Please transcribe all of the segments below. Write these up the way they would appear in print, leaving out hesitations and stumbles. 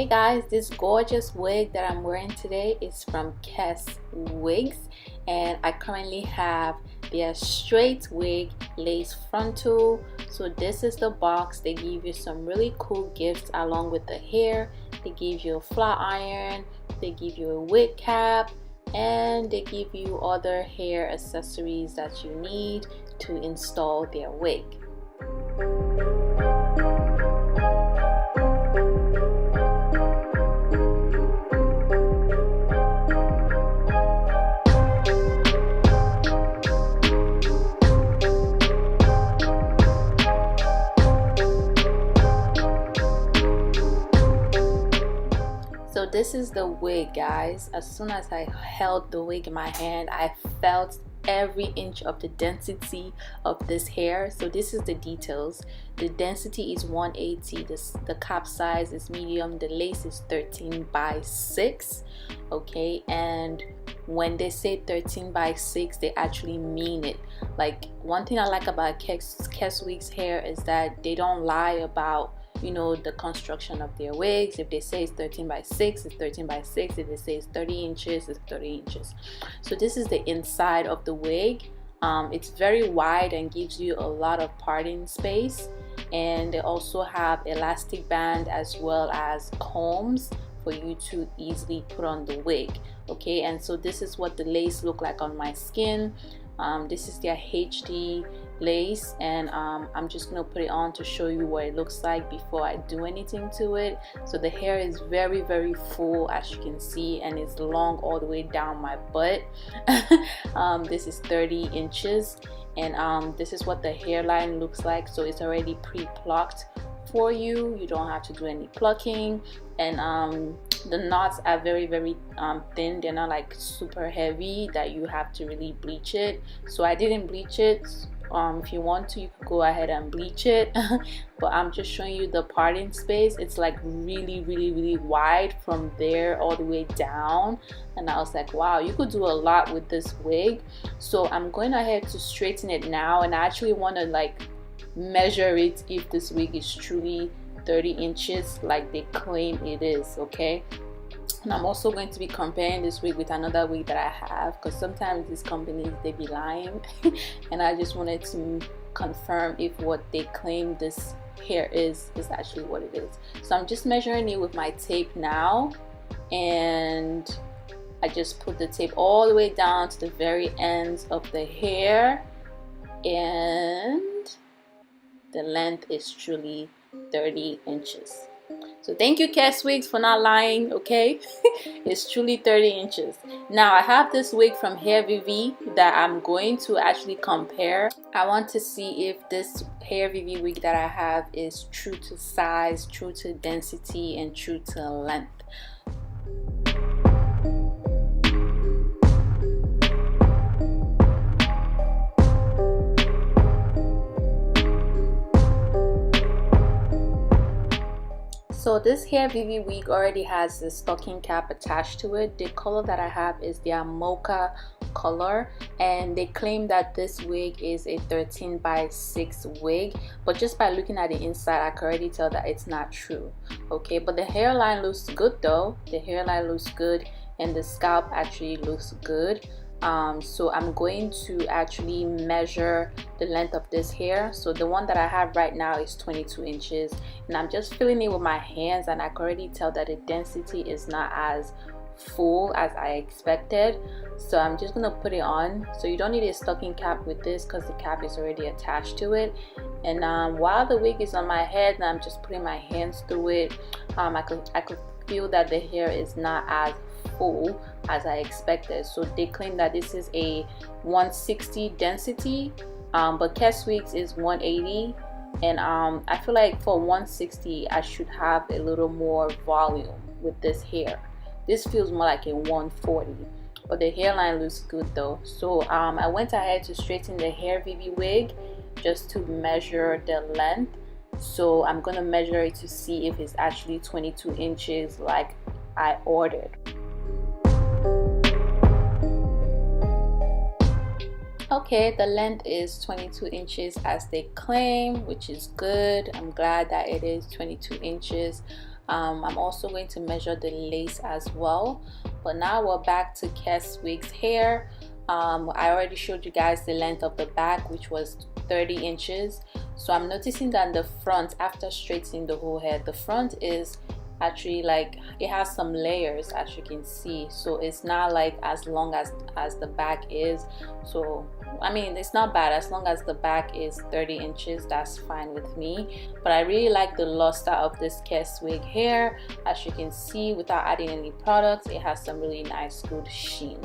guys, this gorgeous wig that I'm wearing today is from Keswigs, and I currently have their straight wig lace frontal. So this is the box. They give you some really cool gifts along with the hair. They give you a flat iron, they give you a wig cap, and they give you other hair accessories that you need to install their wig. So this is the wig, guys. As soon as I held the wig in my hand, I felt every inch of the density of this hair. So this is the details. The density is 180, the cap size is medium, the lace is 13 by 6. Okay, and when they say 13 by 6, they actually mean it. Like, one thing I like about Keswigs hair is that they don't lie about, you know, the construction of their wigs. If they say it's 13 by 6, it's 13 by 6. If they say it's 30 inches, it's 30 inches. So this is the inside of the wig. It's very wide and gives you a lot of parting space, and they also have elastic band as well as combs for you to easily put on the wig. Okay, and so this is what the lace look like on my skin. This is their HD lace, and I'm just gonna put it on to show you what it looks like before I do anything to it. So the hair is very full, as you can see, and it's long all the way down my butt. This is 30 inches, and this is what the hairline looks like. So it's already pre-plucked for you. You don't have to do any plucking, and the knots are very thin. They're not like super heavy that you have to really bleach it. So I didn't bleach it. If you want to, you could go ahead and bleach it. But I'm just showing you the parting space. It's like really wide from there all the way down, and I was like, wow, you could do a lot with this wig. So I'm going ahead to straighten it now, and I actually want to like measure it if this wig is truly 30 inches like they claim it is. Okay, and I'm also going to be comparing this wig with another wig that I have, because sometimes these companies, they be lying. And I just wanted to confirm if what they claim this hair is actually what it is. So I'm just measuring it with my tape now, and I just put the tape all the way down to the very ends of the hair, and the length is truly 30 inches. So thank you, Keswigs, for not lying. Okay, it's truly 30 inches. Now I have this wig from Hairvivi that I'm going to actually compare. I want to see if this Hairvivi wig that I have is true to size, true to density, and true to length. So this Hairvivi wig already has the stocking cap attached to it. The color that I have is their mocha color, and they claim that this wig is a 13 by 6 wig, but just by looking at the inside, I can already tell that it's not true. Okay, but the hairline looks good though. The hairline looks good, and the scalp actually looks good. So I'm going to actually measure the length of this hair. So the one that I have right now is 22 inches, and I'm just feeling it with my hands, and I can already tell that the density is not as full as I expected. So I'm just gonna put it on. So you don't need a stocking cap with this because the cap is already attached to it. And while the wig is on my head and I'm just putting my hands through it, I could feel that the hair is not as full as I expected. So they claim that this is a 160 density, but Keswigs is 180, and I feel like for 160 I should have a little more volume with this hair. This feels more like a 140, but the hairline looks good though. So I went ahead to straighten the Hairvivi wig just to measure the length. So I'm gonna measure it to see if it's actually 22 inches like I ordered. Okay, the length is 22 inches as they claim, which is good. I'm glad that it is 22 inches. I'm also going to measure the lace as well. But now we're back to Keswigs hair. I already showed you guys the length of the back, which was 30 inches. So I'm noticing that the front, after straightening the whole head, the front is actually like, it has some layers, as you can see. So it's not like as long as the back is. So I mean, it's not bad. As long as the back is 30 inches, that's fine with me. But I really like the luster of this Keswig hair. As you can see, without adding any products, it has some really nice good sheen.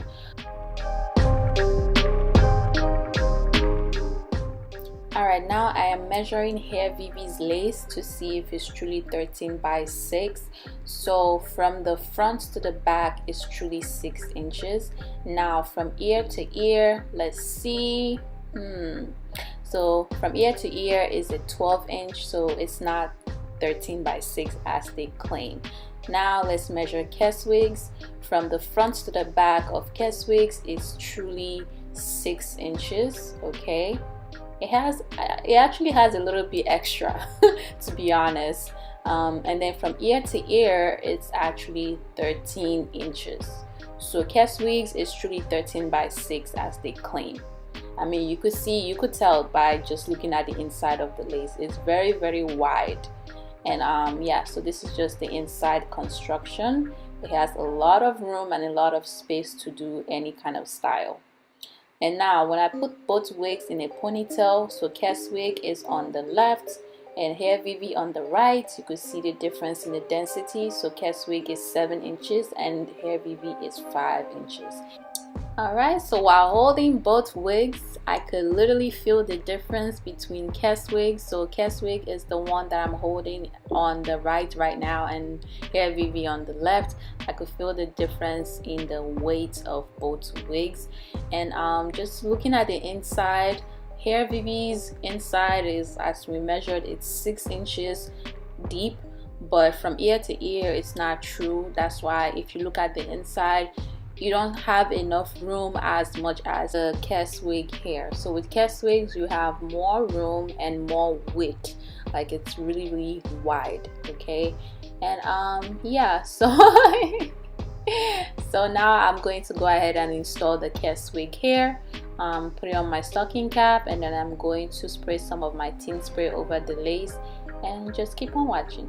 Alright, now I am measuring Hairvivi's lace to see if it's truly 13 by 6. So from the front to the back is truly 6 inches. Now from ear to ear, let's see. So from ear to ear is a 12 inch, so it's not 13 by 6 as they claim. Now let's measure Keswigs. From the front to the back of Keswigs is truly 6 inches. Okay. It actually has a little bit extra to be honest, and then from ear to ear it's actually 13 inches. So Keswigs is truly 13 by 6 as they claim. I mean, you could tell by just looking at the inside of the lace. It's very, very wide. And yeah, so this is just the inside construction. It has a lot of room and a lot of space to do any kind of style. And now when I put both wigs in a ponytail, so Keswig is on the left and Hairvivi on the right, you could see the difference in the density. So Keswig is 7 inches and Hairvivi is 5 inches. Alright, so while holding both wigs, I could literally feel the difference between Keswigs. So Keswig is the one that I'm holding on the right now, and Hairvivi on the left. I could feel the difference in the weight of both wigs. And just looking at the inside, Hairvivi's inside is, as we measured, it's 6 inches deep, but from ear to ear it's not true. That's why if you look at the inside, you don't have enough room as much as a Keswig hair. So with Keswigs you have more room and more width, like it's really wide. Okay, and yeah, so so now I'm going to go ahead and install the Keswig hair, put it on my stocking cap, and then I'm going to spray some of my tint spray over the lace, and just keep on watching.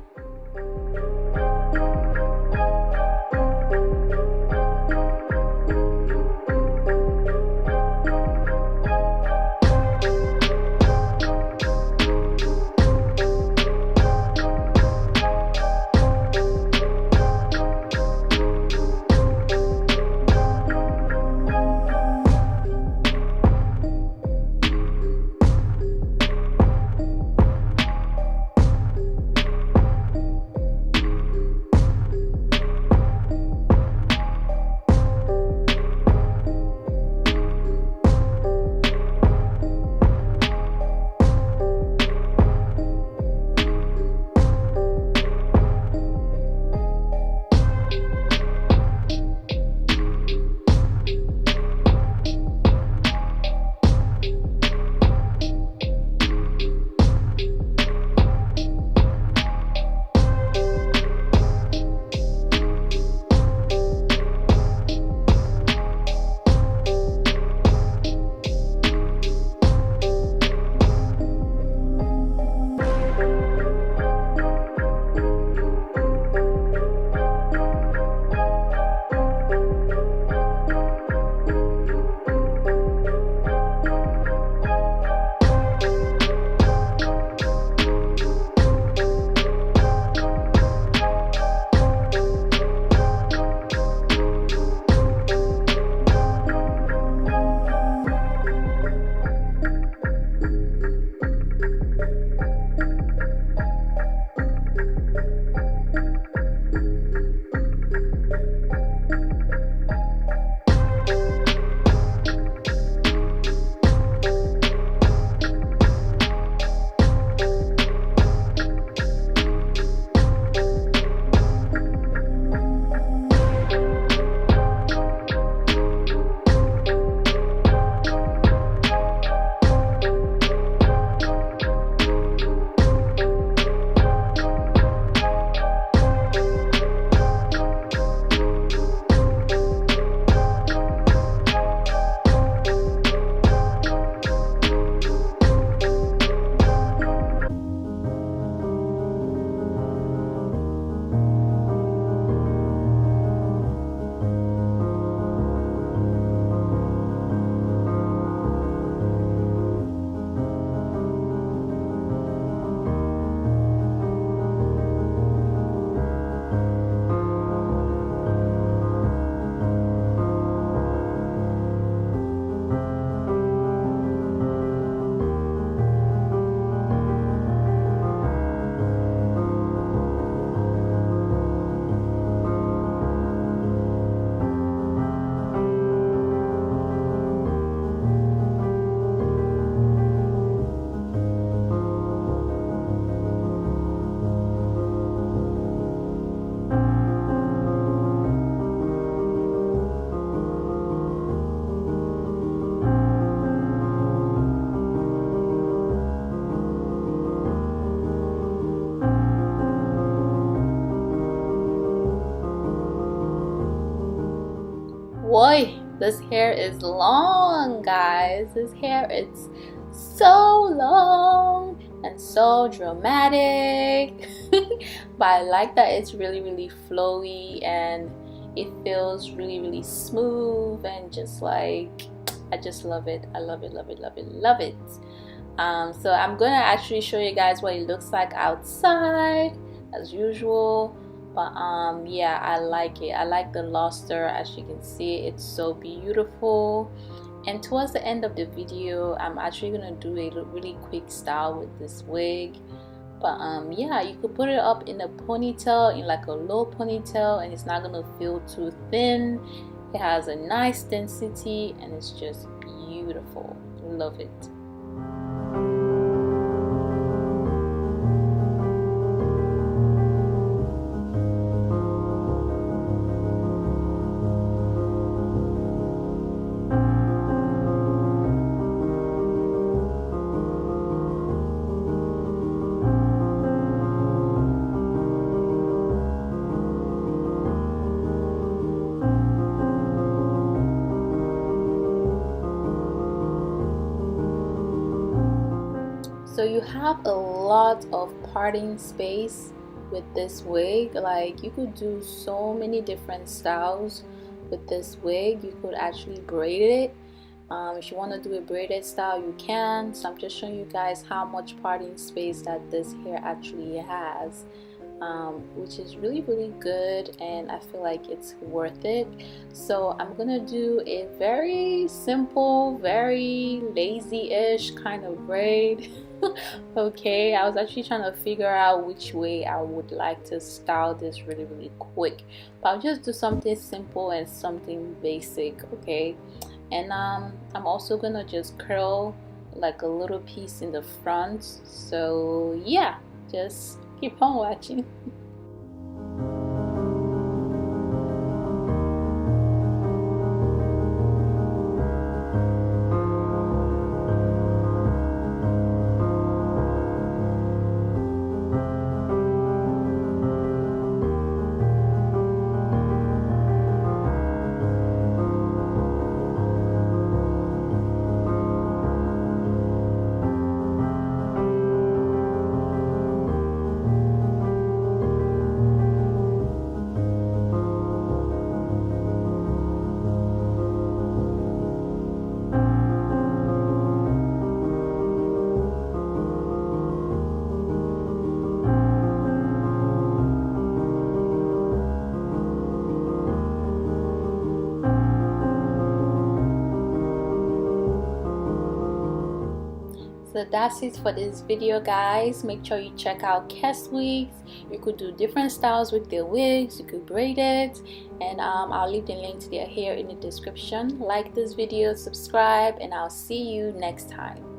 This hair is long, guys. This hair is so long and so dramatic. But I like that it's really flowy and it feels really smooth and just like, I just love it. I love it, love it, love it, love it. So I'm gonna actually show you guys what it looks like outside as usual. But yeah, I like it. I like the luster. As you can see, it's so beautiful. And towards the end of the video, I'm actually gonna do a really quick style with this wig. But yeah, you could put it up in a ponytail, in like a low ponytail, and it's not gonna feel too thin. It has a nice density and it's just beautiful. Love it. So you have a lot of parting space with this wig. Like, you could do so many different styles with this wig. You could actually braid it. If you want to do a braided style, you can. So I'm just showing you guys how much parting space that this hair actually has, which is really good, and I feel like it's worth it. So I'm gonna do a very simple, very lazy-ish kind of braid. Okay, I was actually trying to figure out which way I would like to style this really quick, but I'll just do something simple and something basic. Okay, and I'm also gonna just curl like a little piece in the front. So yeah, just keep on watching. So that's it for this video, guys. Make sure you check out Keswigs. You could do different styles with their wigs. You could braid it, and I'll leave the link to their hair in the description. Like this video, subscribe, and I'll see you next time.